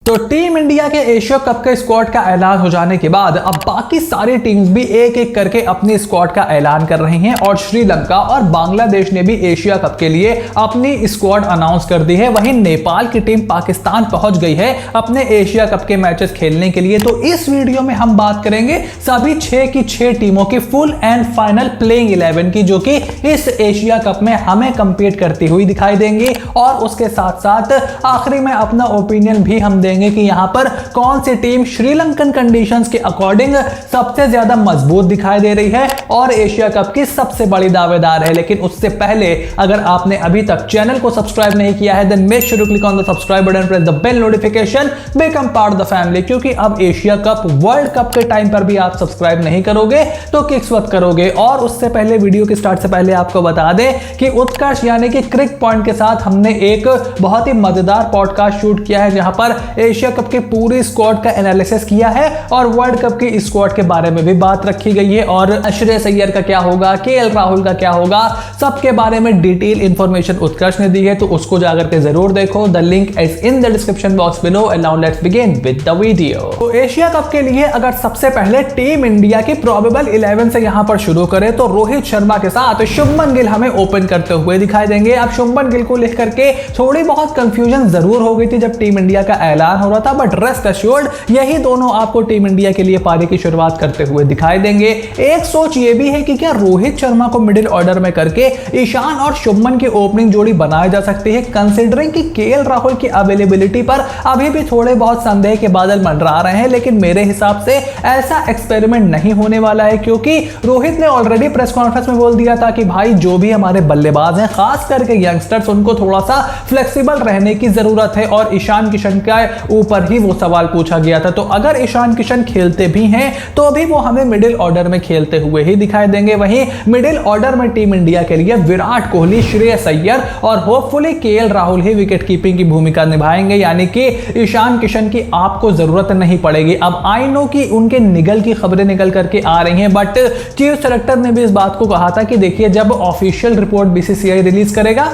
तो team India के Asia cup के स्क्वाड का ऐलान हो जाने के बाद अब बाकी सारी टीम्स भी एक एक करके अपनी स्क्वाड का ऐलान कर रही हैं और श्रीलंका और बांग्लादेश ने भी एशिया कप के लिए अपनी स्क्वाड अनाउंस कर दी है। वहीं नेपाल की टीम पाकिस्तान पहुंच गई है अपने एशिया कप के मैचेस खेलने के लिए। तो इस वीडियो में हम बात करेंगे सभी 6 की 6 टीमों की फुल एंड फाइनल प्लेइंग 11 की, जो कि इस एशिया कप में हमें कंपीट करती हुई दिखाई देंगी। और उसके साथ साथ आखिरी में अपना ओपिनियन भी हम देंगे कि यहां पर कौन सी टीम श्रीलंकन कंडीशंस के अकॉर्डिंग सबसे ज्यादा मजबूत दिखाई दे रही है और एशिया कप की सबसे बड़ी दावेदार है। लेकिन उससे पहले अगर आपने अभी तक चैनल को सब्सक्राइब नहीं किया है then make sure to click on the subscribe button, press the bell notification, become part of the family. क्योंकि अब एशिया कप वर्ल्ड कप के टाइम पर भी आप सब्सक्राइब नहीं करोगे तो किस वक्त करोगे। और उससे पहले वीडियो के स्टार्ट से पहले आपको बता दें कि उत्कर्ष यानी कि क्रिक पॉइंट के साथ हमने एक बहुत ही मजेदार पॉडकास्ट शूट किया है जहां पर एशिया कप की पूरी स्क्वाड का एनालिसिस किया है और वर्ल्ड कप की स्क्वाड के बारे में भी बात रखी गई है। और श्रेयस अय्यर का क्या होगा, केएल राहुल का क्या होगा, सबके बारे में डिटेल इंफॉर्मेशन उत्कर्ष ने दी है। तो उसको जाकर के जरूर देखो। The link is in the description box below. And now let's begin with the video. तो एशिया कप के लिए अगर सबसे पहले टीम इंडिया की प्रोबेबल 11 से यहां पर शुरू करें तो रोहित शर्मा के साथ शुभमन गिल हमें ओपन करते हुए दिखाई देंगे। अब शुभमन गिल को लेकर के थोड़ी बहुत कंफ्यूजन जरूर हो गई थी जब टीम इंडिया का ऐलान हो रहा था, बट रेस्ट अश्योर्ड यही दोनों आपको टीम इंडिया के लिए पारी की शुरुआत करते हुए दिखाई देंगे। एक सोच ये भी है कि क्या रोहित शर्मा को मिडिल ऑर्डर में करके ईशान और शुभमन की ओपनिंग जोड़ी बनाई जा सकती है, कंसीडरिंग कि केएल राहुल की अवेलेबिलिटी पर अभी भी थोड़े बहुत संदेह के बादल मंडरा रहे हैं। लेकिन मेरे हिसाब से ऐसा एक्सपेरिमेंट नहीं होने वाला है, क्योंकि रोहित ने ऑलरेडी प्रेस कॉन्फ्रेंस में बोल दिया था कि भाई जो भी हमारे बल्लेबाज हैं खास करके यंगस्टर्स उनको थोड़ा सा फ्लेक्सिबल रहने की जरूरत है। और ईशान किशन के ऊपर ही वो सवाल पूछा गया था। तो अगर ईशान किशन खेलते भी हैं तो भी वो हमें मिडिल ऑर्डर में खेलते हुए ही दिखाई देंगे। वहीं मिडिल ऑर्डर में टीम इंडिया के लिए विराट कोहली, श्रेयस अय्यर और होपफुली केएल राहुल ही विकेट कीपिंग की भूमिका निभाएंगे, यानी कि ईशान किशन की आपको जरूरत नहीं पड़ेगी। अब आई नो कि उनके निगल की खबरें निकल करके आ रही हैं, बट चीफ सेलेक्टर ने भी इस बात को कहा था कि देखिए जब ऑफिशियल रिपोर्ट बीसीसीआई रिलीज करेगा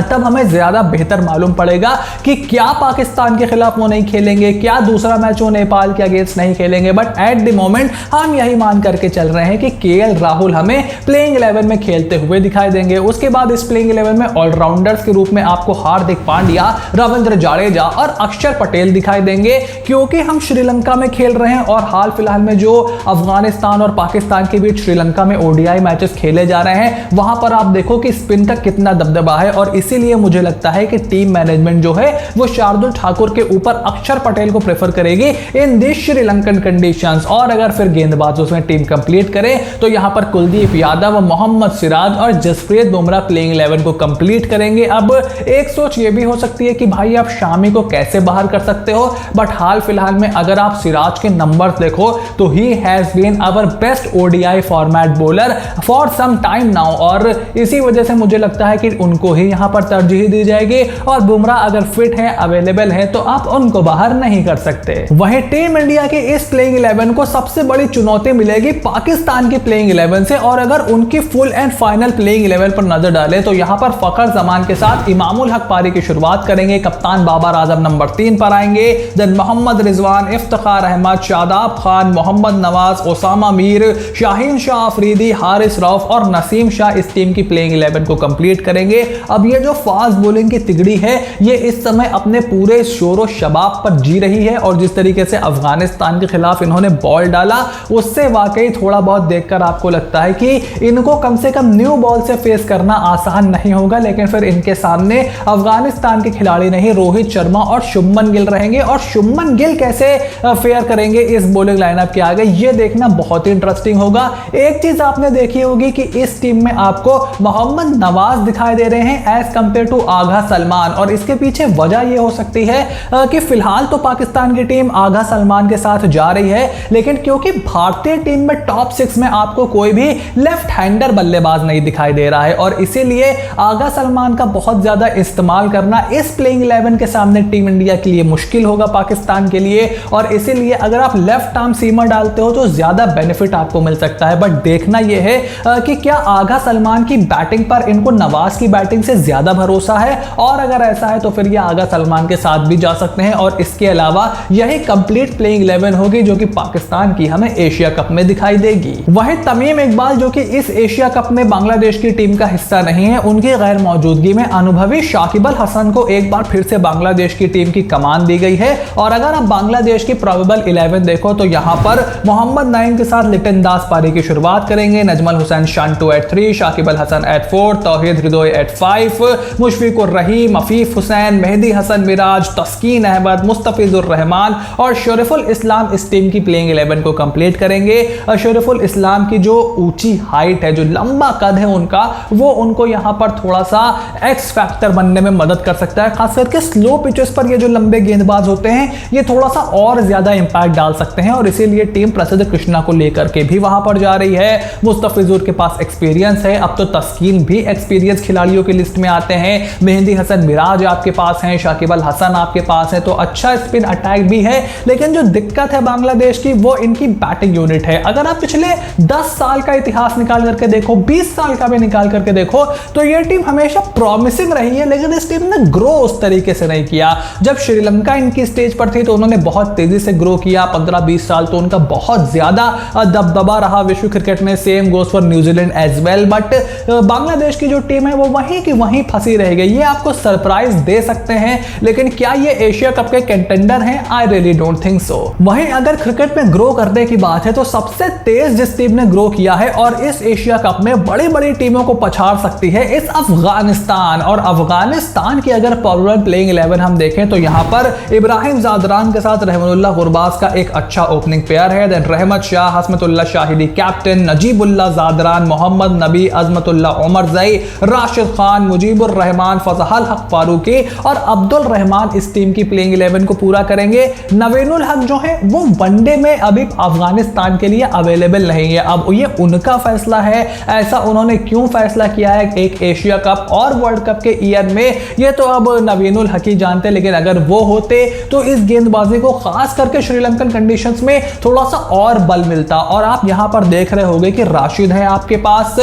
तब हमें ज्यादा बेहतर मालूम पड़ेगा कि क्या पाकिस्तान के खिलाफ वो नहीं खेलेंगे, क्या दूसरा मैच वो नेपाल के अगेंस्ट नहीं खेलेंगे। बट एट द मोमेंट हम यही मान करके चल रहे हैं कि केएल राहुल हमें प्लेइंग 11 में खेलते हुए दिखाई देंगे। उसके बाद इस प्लेइंग 11 में ऑलराउंडर्स के रूप में आपको हार्दिक पांड्या, रविंद्र जाडेजा और अक्षर पटेल दिखाई देंगे, क्योंकि हम श्रीलंका में खेल रहे हैं और हाल फिलहाल में जो अफगानिस्तान और पाकिस्तान के बीच श्रीलंका में ओडीआई मैचेस खेले जा रहे हैं वहां पर आप देखो कि स्पिन का कितना दबदबा है। और इसीलिए मुझे लगता है कि टीम मैनेजमेंट जो है वो शार्दुल ठाकुर के ऊपर अक्षर पटेल को प्रेफर करेगी इन दिस श्रीलंकन कंडीशंस। और अगर फिर गेंदबाजों में टीम कंप्लीट करे तो यहां पर कुलदीप यादव, मोहम्मद सिराज और जसप्रीत बुमराह प्लेइंग 11 को कंप्लीट करेंगे। अब एक सोच ये भी हो सकती है कि भाई आप शामी को कैसे बाहर कर सकते हो, बट हाल फिलहाल में अगर आप सिराज के नंबर्स देखो तो ही has been our best ODI format bowler for some time now. और इसी वजह से मुझे लगता है कि उनको ही यहां पर तरजीह दी जाएगी और बुमराह अगर फिट है, अवेलेबल है तो आप उनको बाहर नहीं कर सकते। वहीं टीम इंडिया के इस प्लेइंग 11 को सबसे बड़ी चुनौती मिलेगी पाकिस्तान की प्लेइंग 11 से। और अगर उनकी फुल एंड फाइनल प्लेइंग 11 पर नजर डालें तो यहां पर फखर जमान के साथ इमामुल हक पारी की शुरुआत करेंगे, कप्तान बाबर आजम नंबर 3 पर आएंगे, देन मोहम्मद रिजवान, इफ्तिखार अहमद, शादाब खान, मोहम्मद नवाज, ओसामा मीर, शाहीन शाह अफरीदी, हारिस रऊफ और नसीम शाह इस टीम की प्लेइंग 11 को कंप्लीट करेंगे। अब ये जो फास्ट बॉलिंग की तिगड़ी है ये इस समय अपने पूरे शोरो शबाब पर जी रही है और जिस तरीके से अफगानिस्तान के खिलाफ इन्होंने बॉल डाला उससे वाकई थोड़ा बहुत देखकर आपको लगता है कि इनको कम से कम न्यू बॉल से फेस करना आसान नहीं होगा। लेकिन फिर इनके सामने अफगानिस्तान के खिलाड़ी नहीं, रोहित शर्मा और शुभमन गिल रहेंगे और शुभमन गिल कैसे फेयर करेंगे इस बॉलिंग लाइनअप के आगे ये देखना बहुत ही इंटरेस्टिंग होगा। एक चीज आपने देखी होगी कि इस टीम में आपको मोहम्मद नवाज दिखाई दे रहे हैं एज कंपेयर टू आगा सलमान, और इसके पीछे वजह यह हो सकती है कि फिलहाल तो पाकिस्तान की टीम आगा सलमान के साथ जा रही है, लेकिन क्योंकि भारतीय टीम में टॉप 6 में आपको कोई भी लेफ्ट हैंडर बल्लेबाज नहीं दिखाई दे रहा है और इसीलिए आगा सलमान का बहुत ज्यादा इस्तेमाल करना इस प्लेइंग 11 के सामने टीम इंडिया के लिए मुश्किल होगा पाकिस्तान के लिए। और इसीलिए अगर आप लेफ्ट आर्म सीमर डालते हो तो ज्यादा बेनिफिट आपको मिल सकता है। बट देखना यह है कि क्या आगा सलमान की बैटिंग पर इनको नवाज की बैटिंग से ज्यादा ज्यादा भरोसा है, और अगर ऐसा है तो फिर ये आगा सलमान के साथ भी जा सकते हैं। और इसके अलावा यही कंप्लीट प्लेइंग 11 होगी जो कि पाकिस्तान की हमें एशिया कप में दिखाई देगी। वहीं तमीम इकबाल जो कि इस एशिया कप में बांग्लादेश की टीम का हिस्सा नहीं है, उनकी गैर मौजूदगी में अनुभवी शाकिब अल हसन को एक बार फिर से बांग्लादेश की टीम की कमान दी गई है। और अगर आप बांग्लादेश की प्रोबेबल 11 देखो तो यहां पर मोहम्मद नईम के साथ लिटन दास पारी की शुरुआत करेंगे, नजमल हुसैन शांटू एट 3, शाकिब अल हसन एट 4, तौहीद हृदय एट 5, मुशफिकुर रहीम, अफीफ हुसैन, मेहदी हसन मिराज, तस्कीन अहमद, मुस्तफिजुर रहमान और शरीफुल इस्लाम इस टीम की प्लेइंग 11 को कंप्लीट करेंगे। शरीफुल इस्लाम की जो ऊंची हाइट है, जो लंबा कद है उनका, वो उनको यहां पर थोड़ा सा एक्स फैक्टर बनने में मदद कर सकता है। खास करके स्लो पिचेस पर ये जो लंबे गेंदबाज होते हैं ये थोड़ा सा और ज्यादा इंपैक्ट डाल सकते हैं, और इसीलिए टीम प्रसिद्ध कृष्णा को लेकर के भी वहां पर जा रही है। मुस्तफिजुर के पास एक्सपीरियंस है, अब तो तस्कीन भी एक्सपीरियंस खिलाड़ियों की लिस्ट में आते हैं। मेहदी हसन मिराज आपके पास हैं, शाकिब अल हसन आपके पास है, तो अच्छा स्पिन अटैक भी है। लेकिन जो दिक्कत है बांग्लादेश की वो इनकी बैटिंग यूनिट है। अगर आप पिछले 10 साल का इतिहास निकाल करके देखो, 20 साल का भी निकाल करके देखो, तो ये टीम हमेशा प्रॉमिसिंग रही है, लेकिन इस टीम ने ग्रो उस तरीके से नहीं किया। जब श्रीलंका इनकी स्टेज पर थी तो उन्होंने बहुत तेजी से ग्रो किया, 15-20 साल तो उनका बहुत ज्यादा दबदबा रहा विश्व क्रिकेट में। Same goes for New Zealand as well, but Bangladesh की जो टीम है वो वहीं की वहीं फंसी रह गई। ये आपको सरप्राइज दे सकते हैं, लेकिन क्या ये एशिया कप के कंटेंडर हैं? I really don't think so. वहीं अगर क्रिकेट में ग्रो करने की बात है तो सबसे तेज जिस टीम ने ग्रो किया है और इस एशिया कप में बड़ी बड़ी टीमों को पछाड़ सकती है, इस अफगानिस्तान। और अफगानिस्तान की अगर प्रोबेबल प्लेइंग 11 हम देखें तो यहां पर इब्राहिम जादरान के साथ रहमतुल्लाह गुरबाज का एक अच्छा ओपनिंग पेयर है। देन रहमत शाह, हसमतुल्लाह शाहिदी कैप्टन, नजीबुल्लाह जादरान, मोहम्मद नबी, अजमतुल्लाह उमर जई, राशिद खान, मुजीबुर रहमान, फजहल हक फारूकी और अब्दुल रहमान इस टीम की प्लेइंग 11 को पूरा करेंगे। नवीनुल हक जो है वो वनडे में अभी अफगानिस्तान के लिए अवेलेबल नहीं है। अब ये उनका फैसला है, ऐसा उन्होंने क्यों फैसला किया है एक एशिया कप और वर्ल्ड कप के ईयर में, ये तो अब नवीनुल हक ही जानते। लेकिन अगर वो होते तो इस गेंदबाजी को खास करके श्रीलंकन कंडीशंस में थोड़ा सा और बल मिलता। और आप यहां पर देख रहे होंगे कि राशिद है आपके पास,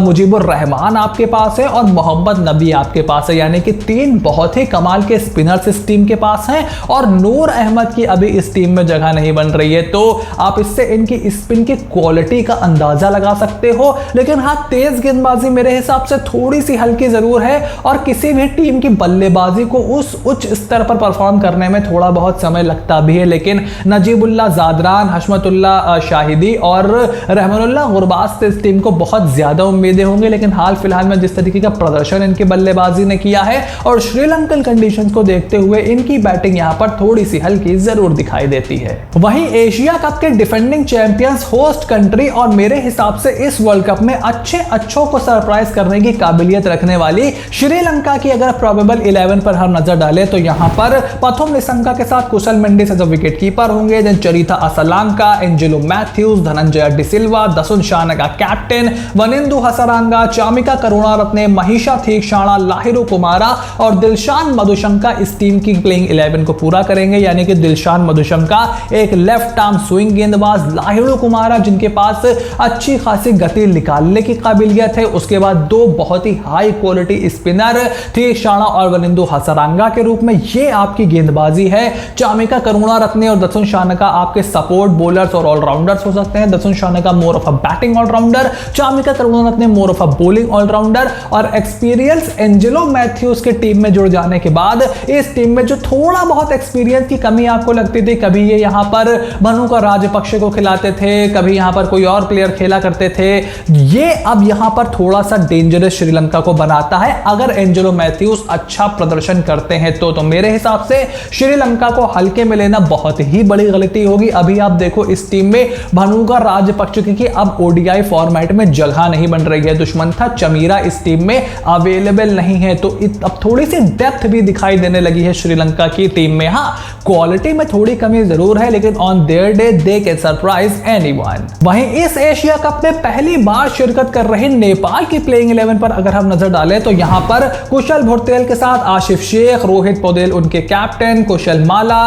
मुजीबुर रहमान आपके पास है और मोहम्मद नबी आपके पास है, यानी कि 3 बहुत ही कमाल के स्पिनर्स इस टीम के पास हैं। और नूर अहमद की अभी इस टीम में जगह नहीं बन रही है, तो आप इससे इनकी स्पिन की क्वालिटी का अंदाजा लगा सकते हो। लेकिन हाँ, तेज गेंदबाजी मेरे हिसाब से थोड़ी सी हल्की जरूर है, और किसी भी टीम की बल्लेबाजी को उस उच्च स्तर पर परफॉर्म करने में थोड़ा बहुत समय लगता भी है। लेकिन नजीबुल्लाह जादरान, हशमतुल्लाह शाहिदी और रहमतुल्लाह गुरबाज से इस टीम को बहुत ज्यादा उम्मीदें होंगी। लेकिन हाल फिलहाल में जिस तरीके का प्रदर्शन इनकी बल्लेबाजी ने किया है और श्रीलंकन कंडीशंस को देखते हुए इनकी बैटिंग यहां पर थोड़ी सी हल्की जरूर दिखाई देती है। वहीं एशिया कप के डिफेंडिंग चैंपियंस, होस्ट कंट्री और मेरे हिसाब से इस वर्ल्ड कप में अच्छों को सरप्राइज करने की काबिलियत रखने वाली श्रीलंका की अगर प्रोबेबल 11 पर हम नजर डालें तो यहां पर पथुम निसंका के साथ Kusal Mendis as wicketkeeper होंगे। देन चरिता असलांका, एंजेलो मैथ्यूज, धनंजय डिसिल्वा, दसुन शानका कैप्टन, वनिंदु हसरांगा, चामिका करुणारत्ने, महिषा थीक्षाणा, लाहिरू कुमारा और दिलशान मधुशंका इस टीम की प्लेइंग 11 को पूरा करेंगे। यानी कि दिलशान मधुशंका एक लेफ्ट आर्म स्विंग गेंदबाज, लाहिरू कुमारा जिनके पास अच्छी खासी गति निकालने की काबिलियत है, उसके बाद 2 बहुत ही हाई क्वालिटी स्पिनर थीक्षाणा और वनिंदु हसरांगा के रूप में ये आपकी गेंदबाजी है। चामिका करुणारत्ने और दसुन शानका आपके सपोर्ट बॉलर्स और ऑलराउंडर्स हो सकते हैं। Dasun Shanaka more of a batting allrounder, Chamika Karunaratne more of a bowling allrounder. और एक्सपीरियंस एंजेलो मैथ्यूज के टीम में जुड़ जाने के बाद इस टीम में जो थोड़ा बहुत एक्सपीरियंस की कमी आपको लगती थी, कभी ये यहां पर भनु का राजपक्षे को खिलाते थे, कभी यहां पर कोई और प्लेयर खेला करते थे, ये अब यहां पर थोड़ा सा डेंजरस श्रीलंका को बनाता है अगर एंजेलो मैथ्यूज अच्छा प्रदर्शन करते हैं तो मेरे हिसाब से श्रीलंका को हल्के में लेना बहुत ही बड़ी गलती होगी। अभी आप देखो इस टीम में भनुका राजपक्षे की अब ओडीआई फॉर्मेट में जगह नहीं बन रही है, दुश्मन था चमीरा इस टीम में अवेलेबल नहीं है, तो अब थोड़ी सी डेप्थ भी दिखाई देने लगी है श्रीलंका की टीम में। हाँ, क्वालिटी में थोड़ी कमी जरूर है, लेकिन on their day they can surprise anyone. वहीं इस एशिया कप में पहली बार शिरकत कर रहे नेपाल की प्लेइंग 11 पर अगर हम नजर डालें तो यहां पर कुशल भुरतेल के साथ आशिफ शेख, रोहित पौडेल उनके कैप्टन, कुशल माला,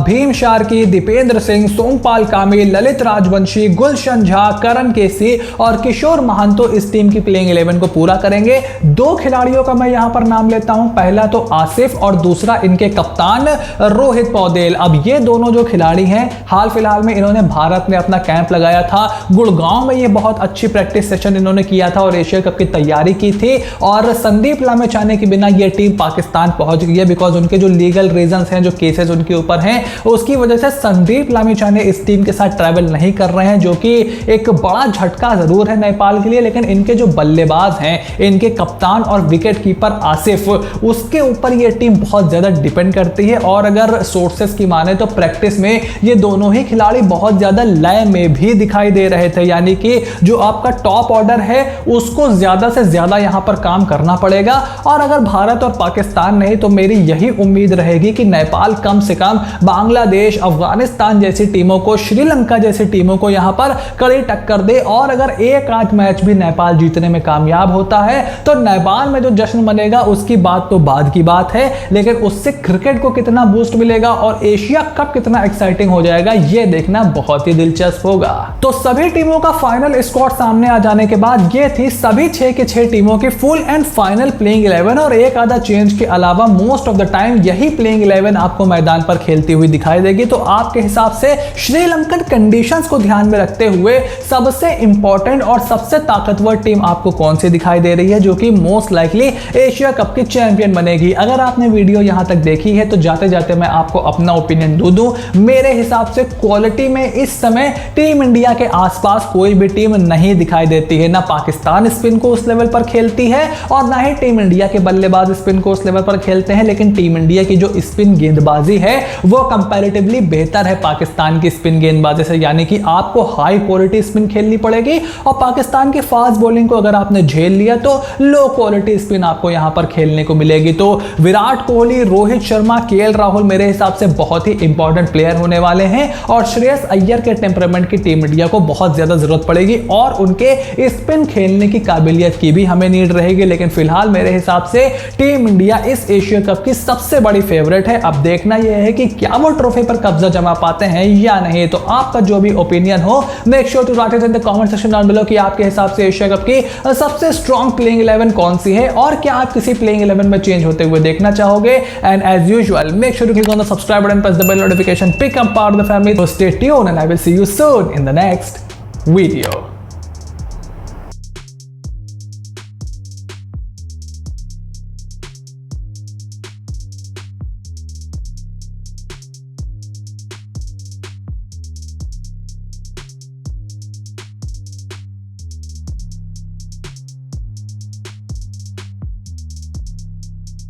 भीम शार्की, दीपेंद्र सिंह, सोमपाल कामिल, ललित राजवंशी, गुलशन झा, करण केसी और किशोर महंतो इस टीम की प्लेइंग 11 को पूरा करेंगे। 2 खिलाड़ी खिलाड़ियों का मैं यहां पर नाम लेता हूं, पहला तो आसिफ और दूसरा इनके कप्तान रोहित पौडेल। अब ये दोनों जो खिलाड़ी हैं, हाल फिलहाल में इन्होंने भारत में अपना कैंप लगाया था गुड़गांव में। ये बहुत अच्छी प्रैक्टिस सेशन इन्होंने किया था और एशिया कप की तैयारी की थी। और संदीप लामिछाने के बिना ये टीम पाकिस्तान पहुंच गई है, बिकॉज उनके जो लीगल रीजंस हैं, जो केसेस उनके ऊपर हैं, उसकी वजह से संदीप लामिछाने इस टीम के साथ ट्रैवल नहीं कर रहे हैं, जो कि एक बड़ा झटका जरूर है नेपाल के लिए। लेकिन इनके जो बल्लेबाज हैं, इनके कप्तान और विकेट कीपर आसिफ, उसके ऊपर ये टीम बहुत ज्यादा डिपेंड करती है। और अगर सोर्सेस की माने तो प्रैक्टिस में ये दोनों ही खिलाड़ी बहुत ज्यादा लय में भी दिखाई दे रहे थे, यानी कि जो आपका टॉप ऑर्डर है उसको ज्यादा से ज्यादा यहां पर काम करना पड़ेगा। और अगर भारत और पाकिस्तान नहीं तो मेरी यही उम्मीद रहेगी कि नेपाल कम से कम बांग्लादेश, अफगानिस्तान जैसी टीमों को, श्रीलंका जैसी टीमों को यहां पर कड़ी टक्कर दे। और अगर एक आध मैच भी नेपाल जीतने में कामयाब होता है तो नेपाल में जो जश्न मनेगा उसकी बात तो बाद की बात है, लेकिन उससे क्रिकेट को कितना बूस्ट मिलेगा और एशिया कप कितना एक्साइटिंग हो जाएगा, यह देखना बहुत ही दिलचस्प होगा। तो सभी टीमों का फाइनल स्क्वाड सामने आ जाने के बाद ये थी सभी 6 के 6 टीमों की फुल एंड फाइनल प्लेइंग 11। और एक आधा चेंज के अलावा मोस्ट ऑफ द टाइम यही प्लेइंग 11 आपको मैदान पर खेलती हुई दिखाई देगी। तो आपके हिसाब से श्रीलंकन कंडीशंस को ध्यान में रखते हुए सबसे इंपॉर्टेंट और सबसे ताकतवर टीम आपको कौन सी दिखाई दे रही है, जो कि मोस्ट लाइकली एशिया कप की चैंपियन बनेगी? अगर आपने वीडियो यहां तक देखी है तो जाते जाते मैं आपको अपना ओपिनियन दूं। मेरे हिसाब से क्वालिटी में इस समय टीम इंडिया के आसपास कोई भी टीम नहीं दिखाई देती है। ना पाकिस्तान स्पिन को उस लेवल पर खेलती है और ना ही टीम इंडिया के बल्लेबाज स्पिन को उस लेवल पर खेलते हैं। लेकिन टीम इंडिया की जो स्पिन गेंदबाजी है वो कंपैरेटिवली बेहतर है पाकिस्तान की स्पिन गेंदबाजी से, यानी कि आपको हाई क्वालिटी स्पिन खेलनी पड़ेगी। और पाकिस्तान की फास्ट बॉलिंग को अगर आपने झेल लिया तो लो क्वालिटी स्पिन आपको यहां पर खेलने को मिलेगी। तो विराट कोहली, रोहित शर्मा, केएल राहुल मेरे हिसाब से बहुत ही इंपॉर्टेंट प्लेयर होने वाले हैं। और श्रेयस अय्यर के टेम्परामेंट की टीम इंडिया को बहुत ज्यादा जरूरत पड़ेगी और उनके स्पिन खेलने की काबिलियत की भी हमें नीड रहेगी। लेकिन फिलहाल मेरे हिसाब से टीम इंडिया इस एशिया कप की सबसे बड़ी फेवरेट है। अब देखना यह है कि क्या वो ट्रॉफी पर कब्जा जमा पाते हैं या नहीं। तो आपका जो भी ओपिनियन हो, make sure to write it in the comment section down below कि आपके हिसाब से एशिया कप की सबसे स्ट्रॉन्ग प्लेइंग 11 कौन सी है और क्या आप किसी प्लेइंग 11 में चेंज होते हुए देखना चाहोगे। And as usual make sure to click on the subscribe button, press the bell notification, become part of the family. So stay tuned and I will see you soon in the next video.